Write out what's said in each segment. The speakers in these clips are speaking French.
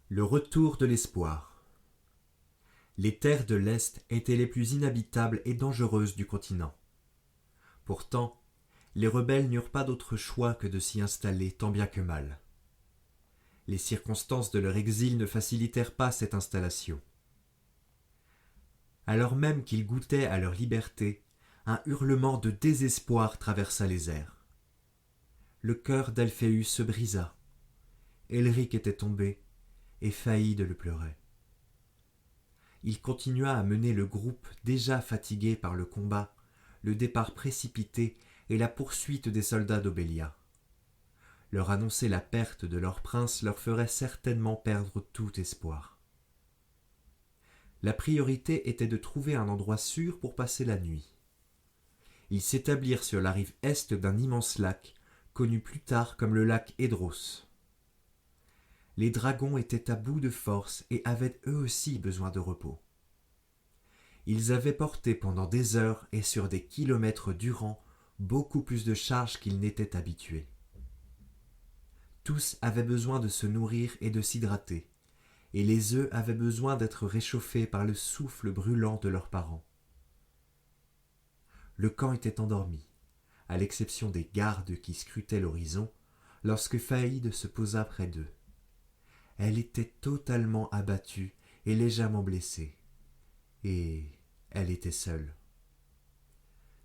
Le retour de l'espoir. Les terres de l'Est étaient les plus inhabitables et dangereuses du continent. Pourtant, les rebelles n'eurent pas d'autre choix que de s'y installer tant bien que mal. Les circonstances de leur exil ne facilitèrent pas cette installation. Alors même qu'ils goûtaient à leur liberté, un hurlement de désespoir traversa les airs. Le cœur d'Alphéus se brisa. Elric était tombé, et Faïd le pleurait. Il continua à mener le groupe déjà fatigué par le combat, le départ précipité et la poursuite des soldats d'Obélia. Leur annoncer la perte de leur prince leur ferait certainement perdre tout espoir. La priorité était de trouver un endroit sûr pour passer la nuit. Ils s'établirent sur la rive est d'un immense lac, connu plus tard comme le lac Édros. Les dragons étaient à bout de force et avaient eux aussi besoin de repos. Ils avaient porté pendant des heures et sur des kilomètres durant beaucoup plus de charges qu'ils n'étaient habitués. Tous avaient besoin de se nourrir et de s'hydrater, et les œufs avaient besoin d'être réchauffés par le souffle brûlant de leurs parents. Le camp était endormi, à l'exception des gardes qui scrutaient l'horizon, lorsque Faïd se posa près d'eux. Elle était totalement abattue et légèrement blessée. Et elle était seule.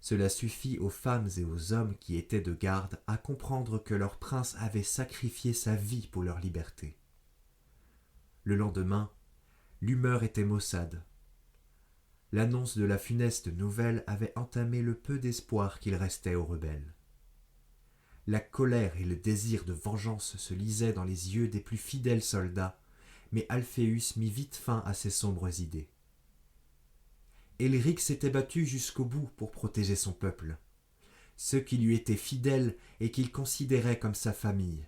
Cela suffit aux femmes et aux hommes qui étaient de garde à comprendre que leur prince avait sacrifié sa vie pour leur liberté. Le lendemain, l'humeur était maussade. L'annonce de la funeste nouvelle avait entamé le peu d'espoir qu'il restait aux rebelles. La colère et le désir de vengeance se lisaient dans les yeux des plus fidèles soldats, mais Alphéus mit vite fin à ces sombres idées. Elric s'était battu jusqu'au bout pour protéger son peuple, ceux qui lui étaient fidèles et qu'il considérait comme sa famille.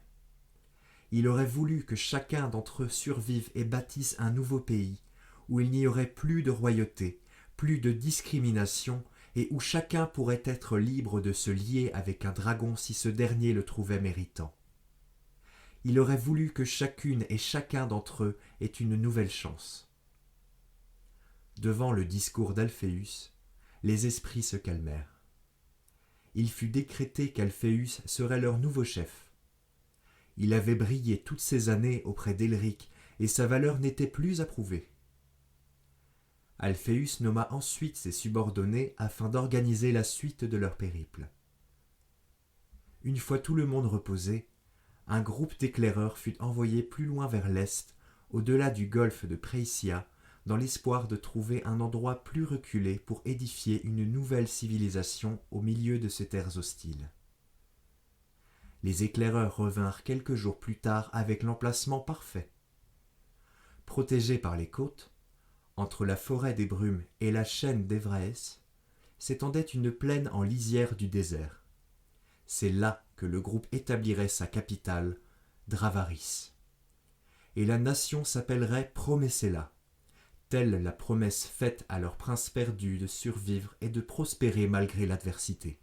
Il aurait voulu que chacun d'entre eux survive et bâtisse un nouveau pays, où il n'y aurait plus de royauté, plus de discrimination, et où chacun pourrait être libre de se lier avec un dragon si ce dernier le trouvait méritant. Il aurait voulu que chacune et chacun d'entre eux ait une nouvelle chance. Devant le discours d'Alphéus, les esprits se calmèrent. Il fut décrété qu'Alphéus serait leur nouveau chef. Il avait brillé toutes ces années auprès d'Elric et sa valeur n'était plus approuvée. Alphéus nomma ensuite ses subordonnés afin d'organiser la suite de leur périple. Une fois tout le monde reposé, un groupe d'éclaireurs fut envoyé plus loin vers l'est, au-delà du golfe de Praetia, dans l'espoir de trouver un endroit plus reculé pour édifier une nouvelle civilisation au milieu de ces terres hostiles. Les éclaireurs revinrent quelques jours plus tard avec l'emplacement parfait. Protégés par les côtes, entre la forêt des brumes et la chaîne d'Evraès, s'étendait une plaine en lisière du désert. C'est là que le groupe établirait sa capitale, Dravaris. Et la nation s'appellerait Promessella, telle la promesse faite à leur prince perdu de survivre et de prospérer malgré l'adversité.